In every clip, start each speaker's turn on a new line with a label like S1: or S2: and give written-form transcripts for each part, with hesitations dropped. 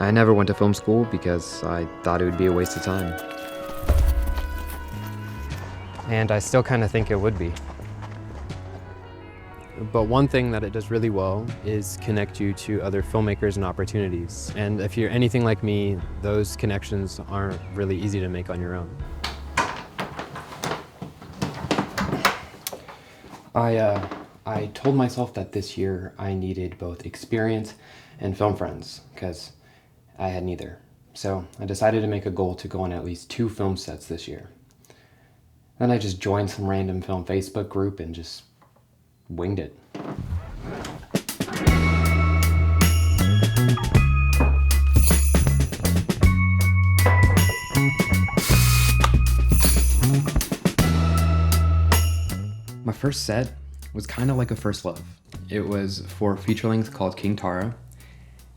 S1: I never went to film school because I thought it would be a waste of time. And I still kind of think it would be. But one thing that it does really well is connect you to other filmmakers and opportunities. And if you're anything like me, those connections aren't really easy to make on your own. I told myself that this year I needed both experience and film friends, because I had neither. So I decided to make a goal to go on at least 2 film sets this year. Then I just joined some random film Facebook group and just winged it. My first set was kind of like a first love. It was for a feature length called King Tara,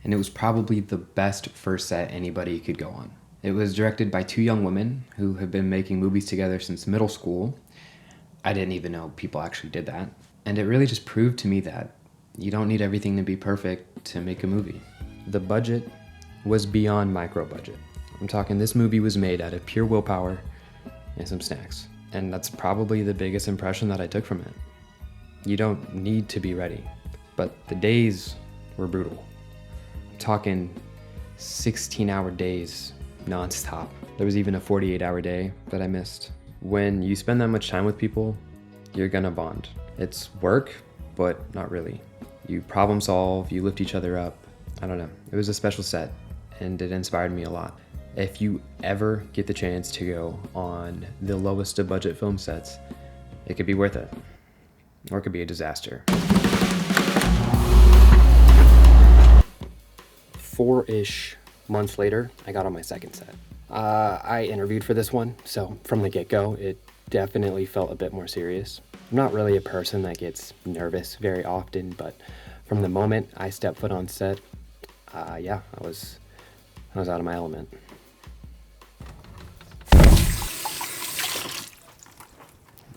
S1: and it was probably the best first set anybody could go on. It was directed by 2 young women who have been making movies together since middle school. I didn't even know people actually did that. And it really just proved to me that you don't need everything to be perfect to make a movie. The budget was beyond micro budget. I'm talking this movie was made out of pure willpower and some snacks. And that's probably the biggest impression that I took from it. You don't need to be ready, but the days were brutal. I'm talking 16-hour days nonstop. There was even a 48-hour day that I missed. When you spend that much time with people, you're gonna bond. It's work, but not really. You problem solve, you lift each other up. I don't know. It was a special set, and it inspired me a lot. If you ever get the chance to go on the lowest of budget film sets, it could be worth it, or it could be a disaster. 4-ish months later, I got on my second set. I interviewed for this one, so from the get-go, it definitely felt a bit more serious. I'm not really a person that gets nervous very often, but from the moment I stepped foot on set, I was out of my element.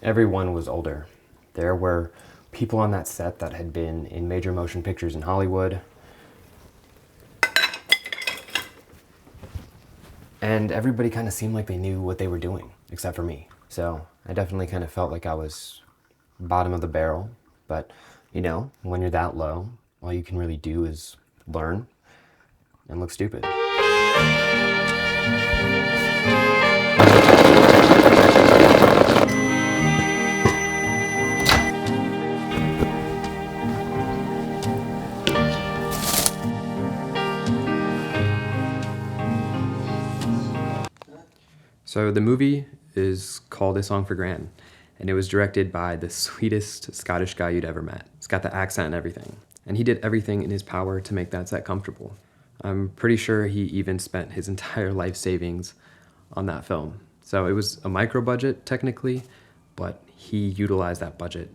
S1: Everyone was older. There were people on that set that had been in major motion pictures in Hollywood. And everybody kind of seemed like they knew what they were doing, except for me. So I definitely kind of felt like I was bottom of the barrel. But, you know, when you're that low, all you can really do is learn and look stupid. So the movie is called A Song for Gran, and it was directed by the sweetest Scottish guy you'd ever met. He's got the accent and everything, and he did everything in his power to make that set comfortable. I'm pretty sure he even spent his entire life savings on that film. So it was a micro budget technically, but he utilized that budget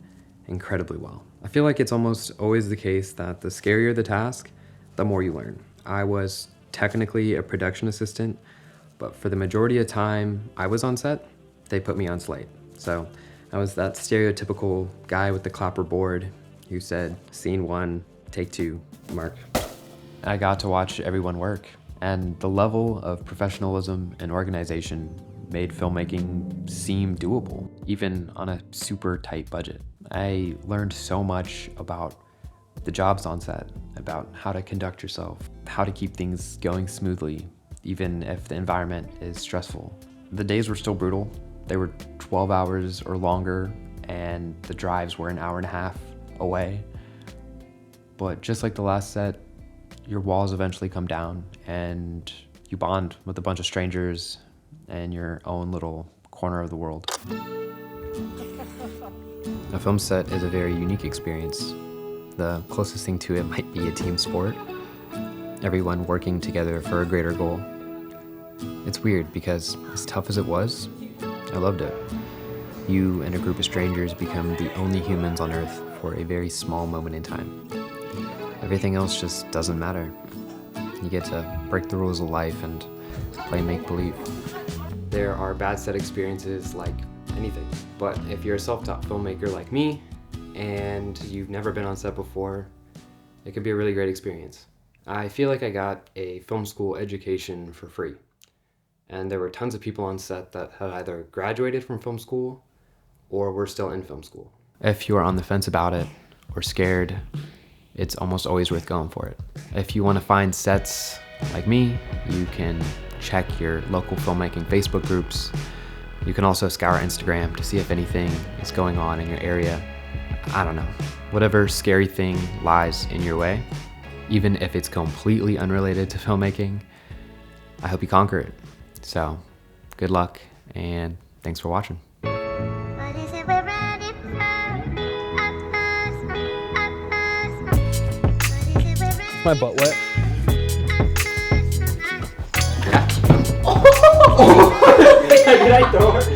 S1: incredibly well. I feel like it's almost always the case that the scarier the task, the more you learn. I was technically a production assistant, but for the majority of time I was on set, they put me on slate. So I was that stereotypical guy with the clapperboard who said, scene 1, take 2, mark. I got to watch everyone work, and the level of professionalism and organization made filmmaking seem doable, even on a super tight budget. I learned so much about the jobs on set, about how to conduct yourself, how to keep things going smoothly, even if the environment is stressful. The days were still brutal. They were 12 hours or longer, and the drives were an hour and a half away. But just like the last set, your walls eventually come down and you bond with a bunch of strangers in your own little corner of the world. A film set is a very unique experience. The closest thing to it might be a team sport. Everyone working together for a greater goal. It's weird because as tough as it was, I loved it. You and a group of strangers become the only humans on Earth for a very small moment in time. Everything else just doesn't matter. You get to break the rules of life and play make-believe. There are bad set experiences like anything, but if you're a self-taught filmmaker like me and you've never been on set before, it could be a really great experience. I feel like I got a film school education for free. And there were tons of people on set that had either graduated from film school or were still in film school. If you are on the fence about it or scared, it's almost always worth going for it. If you want to find sets like me, you can check your local filmmaking Facebook groups. You can also scour Instagram to see if anything is going on in your area. I don't know, whatever scary thing lies in your way, even if it's completely unrelated to filmmaking, I hope you conquer it. So, good luck, and thanks for watching.
S2: My butt wet.
S1: Did I throw her?